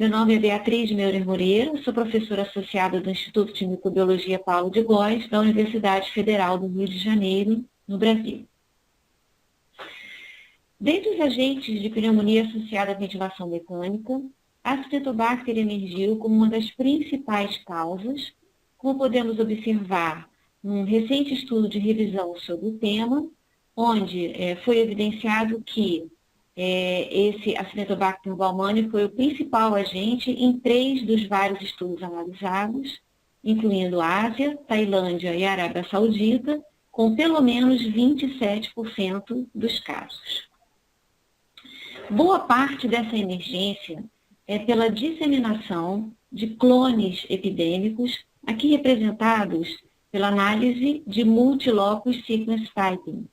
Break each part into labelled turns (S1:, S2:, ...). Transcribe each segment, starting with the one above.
S1: Meu nome é Beatriz Meurer Moreira, sou professora associada do Instituto de Microbiologia Paulo de Góes, da Universidade Federal do Rio de Janeiro, no Brasil. Dentre os agentes de pneumonia associada à ventilação mecânica, a Acinetobacter emergiu como uma das principais causas, como podemos observar num recente estudo de revisão sobre o tema, onde foi evidenciado que esse Acinetobacter baumannii foi o principal agente em 3 dos vários estudos analisados, incluindo Ásia, Tailândia e Arábia Saudita, com pelo menos 27% dos casos. Boa parte dessa emergência é pela disseminação de clones epidêmicos, aqui representados pela análise de multilocus sequence typing.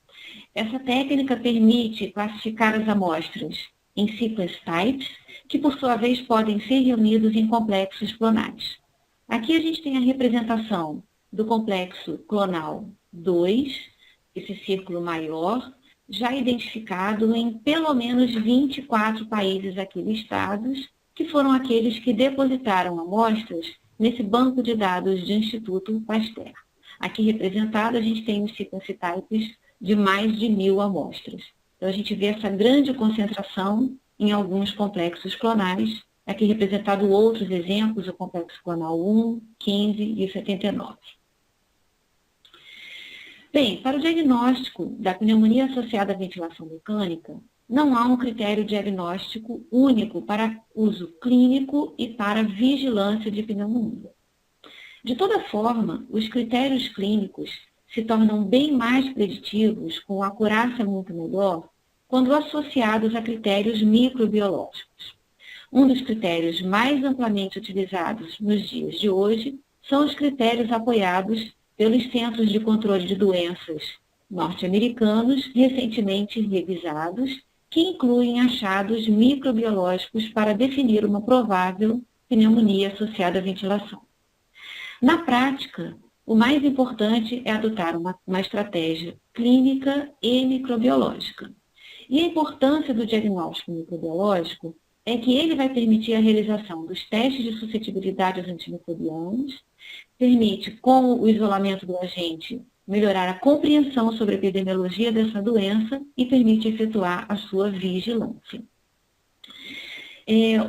S1: Essa técnica permite classificar as amostras em sequence types, que por sua vez podem ser reunidos em complexos clonais. Aqui a gente tem a representação do complexo clonal 2, esse círculo maior, já identificado em pelo menos 24 países aqui listados, que foram aqueles que depositaram amostras nesse banco de dados do Instituto Pasteur. Aqui representado a gente tem os sequence types de mais de 1000 amostras. Então a gente vê essa grande concentração em alguns complexos clonais, aqui representado outros exemplos, o complexo clonal 1, 15 e 79. Bem, para o diagnóstico da pneumonia associada à ventilação mecânica, não há um critério diagnóstico único para uso clínico e para vigilância de pneumonia. De toda forma, os critérios clínicos se tornam bem mais preditivos, com acurácia muito melhor, quando associados a critérios microbiológicos. Um dos critérios mais amplamente utilizados nos dias de hoje são os critérios apoiados pelos Centros de Controle de Doenças norte-americanos, recentemente revisados, que incluem achados microbiológicos para definir uma provável pneumonia associada à ventilação. Na prática, o mais importante é adotar uma estratégia clínica e microbiológica. E a importância do diagnóstico microbiológico é que ele vai permitir a realização dos testes de suscetibilidade aos antimicrobianos, permite, com o isolamento do agente, melhorar a compreensão sobre a epidemiologia dessa doença e permite efetuar a sua vigilância.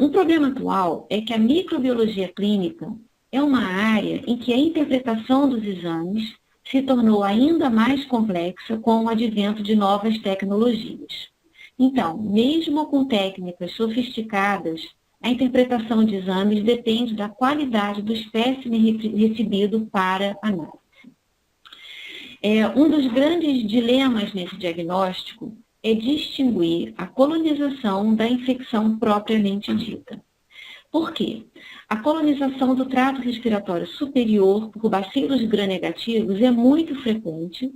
S1: Um problema atual é que a microbiologia clínica é uma área em que a interpretação dos exames se tornou ainda mais complexa com o advento de novas tecnologias. Então, mesmo com técnicas sofisticadas, a interpretação de exames depende da qualidade do espécime recebido para análise. Um dos grandes dilemas nesse diagnóstico é distinguir a colonização da infecção propriamente dita. Por quê? A colonização do trato respiratório superior por bacilos gram-negativos é muito frequente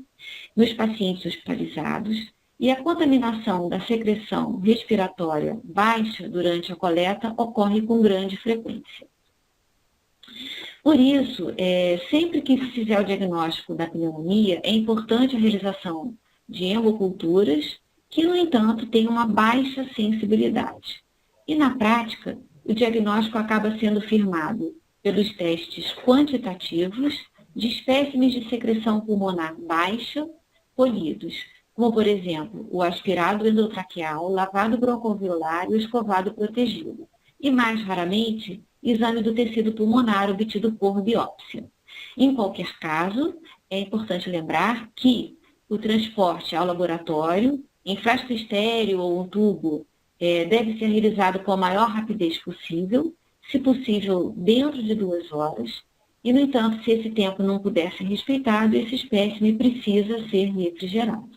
S1: nos pacientes hospitalizados e a contaminação da secreção respiratória baixa durante a coleta ocorre com grande frequência. Por isso, sempre que se fizer o diagnóstico da pneumonia, é importante a realização de hemoculturas, que, no entanto, têm uma baixa sensibilidade. E, na prática, o diagnóstico acaba sendo firmado pelos testes quantitativos de espécimes de secreção pulmonar baixa colhidos, como, por exemplo, o aspirado endotraqueal, lavado broncoalveolar e o escovado protegido. E, mais raramente, exame do tecido pulmonar obtido por biópsia. Em qualquer caso, é importante lembrar que o transporte ao laboratório, em frasco estéreo ou um tubo, deve ser realizado com a maior rapidez possível, se possível dentro de 2 horas, e, no entanto, se esse tempo não puder ser respeitado, esse espécime precisa ser refrigerado.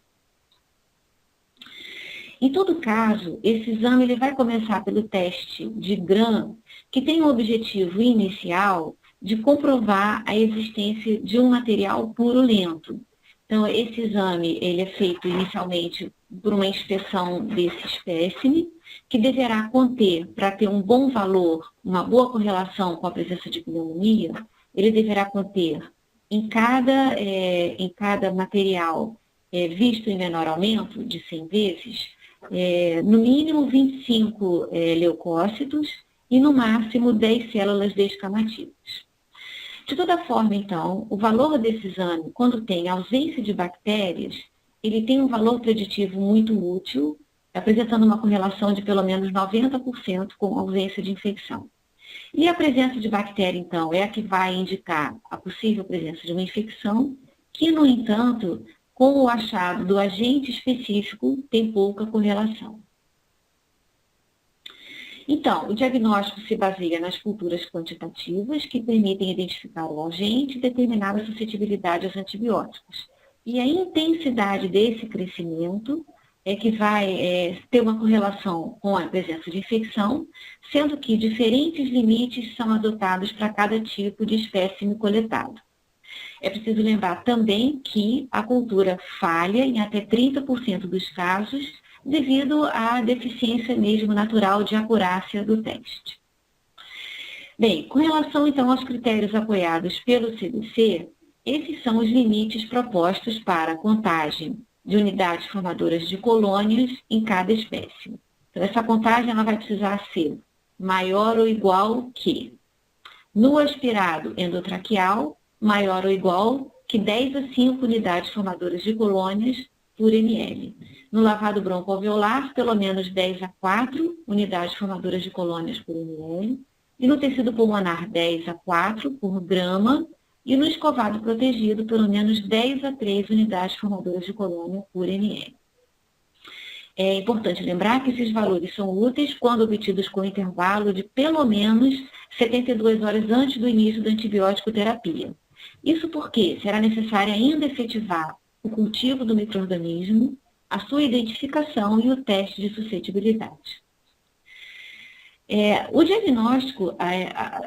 S1: Em todo caso, esse exame ele vai começar pelo teste de Gram, que tem o objetivo inicial de comprovar a existência de um material purulento. Então, esse exame ele é feito inicialmente por uma inspeção desse espécime, que deverá conter, para ter um bom valor, uma boa correlação com a presença de pneumonia, ele deverá conter em cada material visto em menor aumento de 100 vezes, no mínimo 25 leucócitos e, no máximo, 10 células descamativas. De toda forma, então, o valor desse exame, quando tem ausência de bactérias, ele tem um valor preditivo muito útil, apresentando uma correlação de pelo menos 90% com ausência de infecção. E a presença de bactéria, então, é a que vai indicar a possível presença de uma infecção, que, no entanto, com o achado do agente específico, tem pouca correlação. Então, o diagnóstico se baseia nas culturas quantitativas, que permitem identificar o agente e determinar a suscetibilidade aos antibióticos. E a intensidade desse crescimento é que vai ter uma correlação com a presença de infecção, sendo que diferentes limites são adotados para cada tipo de espécime coletado. É preciso lembrar também que a cultura falha em até 30% dos casos, devido à deficiência mesmo natural de acurácia do teste. Bem, com relação então aos critérios apoiados pelo CDC, esses são os limites propostos para a contagem de unidades formadoras de colônias em cada espécie. Então, essa contagem ela vai precisar ser maior ou igual que, no aspirado endotraqueal, maior ou igual que 10 a 5 unidades formadoras de colônias por ml. No lavado broncoalveolar, pelo menos 10 a 4 unidades formadoras de colônias por ml. E no tecido pulmonar, 10 a 4 por grama. E no escovado protegido, pelo menos 10 a 3 unidades formadoras de colônia por ml. É importante lembrar que esses valores são úteis quando obtidos com intervalo de pelo menos 72 horas antes do início da antibiótico terapia. Isso porque será necessário ainda efetivar o cultivo do micro-organismo, a sua identificação e o teste de suscetibilidade. O diagnóstico,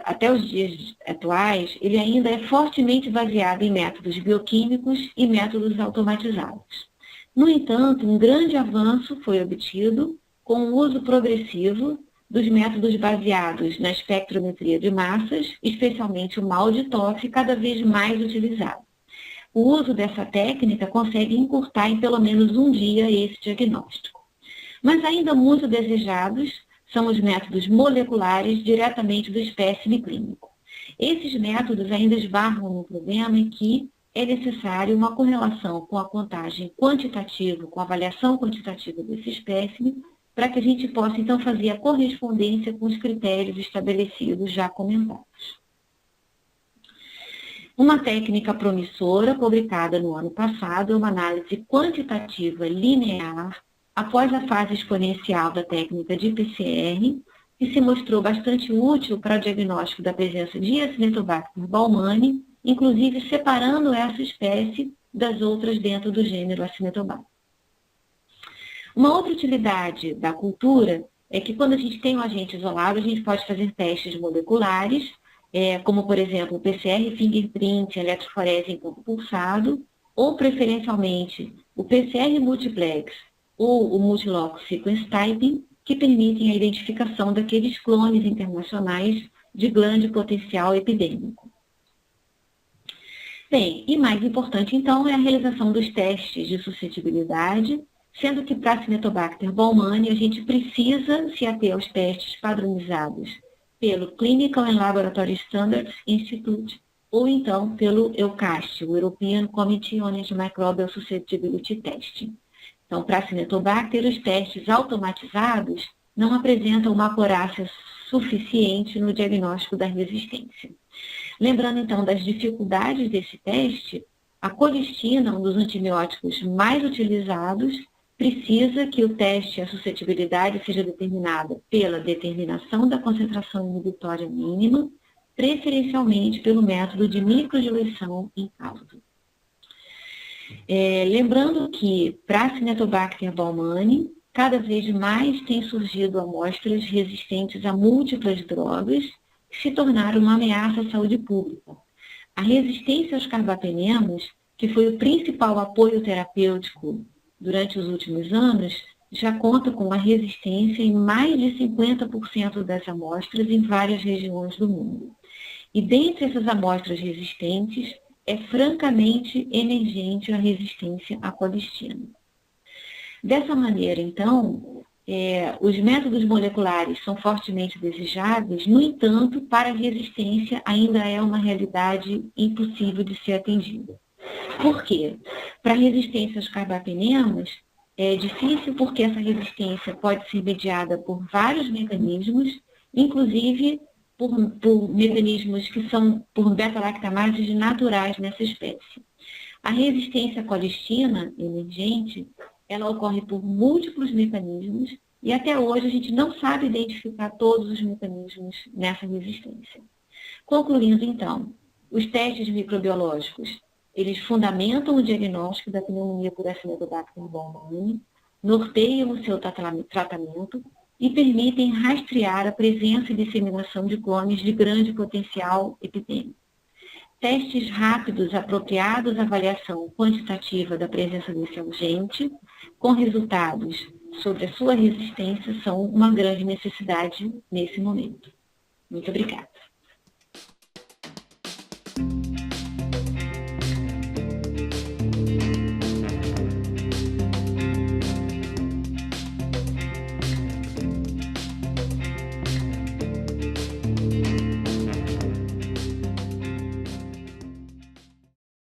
S1: até os dias atuais, ele ainda é fortemente baseado em métodos bioquímicos e métodos automatizados. No entanto, um grande avanço foi obtido com o uso progressivo dos métodos baseados na espectrometria de massas, especialmente o MALDI-TOF, cada vez mais utilizado. O uso dessa técnica consegue encurtar em pelo menos um dia esse diagnóstico. Mas ainda muito desejados são os métodos moleculares diretamente do espécime clínico. Esses métodos ainda esbarram no problema em que é necessário uma correlação com a contagem quantitativa, com a avaliação quantitativa desse espécime, para que a gente possa, então, fazer a correspondência com os critérios estabelecidos já comentados. Uma técnica promissora, publicada no ano passado, é uma análise quantitativa linear após a fase exponencial da técnica de PCR, que se mostrou bastante útil para o diagnóstico da presença de Acinetobacter baumannii, inclusive separando essa espécie das outras dentro do gênero Acinetobacter. Uma outra utilidade da cultura é que quando a gente tem um agente isolado, a gente pode fazer testes moleculares, como, por exemplo, o PCR fingerprint, eletroforese em campo pulsado, ou, preferencialmente, o PCR multiplex ou o multiloco sequence typing, que permitem a identificação daqueles clones internacionais de grande potencial epidêmico. Bem, e mais importante, então, é a realização dos testes de suscetibilidade, sendo que para Acinetobacter baumannii a gente precisa se ater aos testes padronizados pelo Clinical and Laboratory Standards Institute, ou então pelo EUCAST, o European Committee on Antimicrobial Susceptibility Testing. Então, para Acinetobacter, os testes automatizados não apresentam uma acurácia suficiente no diagnóstico da resistência. Lembrando, então, das dificuldades desse teste, a colistina, um dos antibióticos mais utilizados, precisa que o teste, a suscetibilidade, seja determinada pela determinação da concentração inibitória mínima, preferencialmente pelo método de microdiluição em caldo. Lembrando que, para Acinetobacter baumannii, cada vez mais têm surgido amostras resistentes a múltiplas drogas que se tornaram uma ameaça à saúde pública. A resistência aos carbapenemas, que foi o principal apoio terapêutico durante os últimos anos, já conta com uma resistência em mais de 50% das amostras em várias regiões do mundo. E dentre essas amostras resistentes, é francamente emergente a resistência à colistina. Dessa maneira, então, os métodos moleculares são fortemente desejáveis, no entanto, para a resistência ainda é uma realidade impossível de ser atendida. Por quê? Para a resistência aos carbapenemas, é difícil porque essa resistência pode ser mediada por vários mecanismos, inclusive por mecanismos que são por beta-lactamases naturais nessa espécie. A resistência à colistina emergente, ela ocorre por múltiplos mecanismos e até hoje a gente não sabe identificar todos os mecanismos nessa resistência. Concluindo, então, os testes microbiológicos, eles fundamentam o diagnóstico da pneumonia por Acinetobacter baumannii, norteiam o seu tratamento e permitem rastrear a presença e disseminação de clones de grande potencial epidêmico. Testes rápidos apropriados à avaliação quantitativa da presença desse agente, com resultados sobre a sua resistência, são uma grande necessidade nesse momento. Muito obrigada.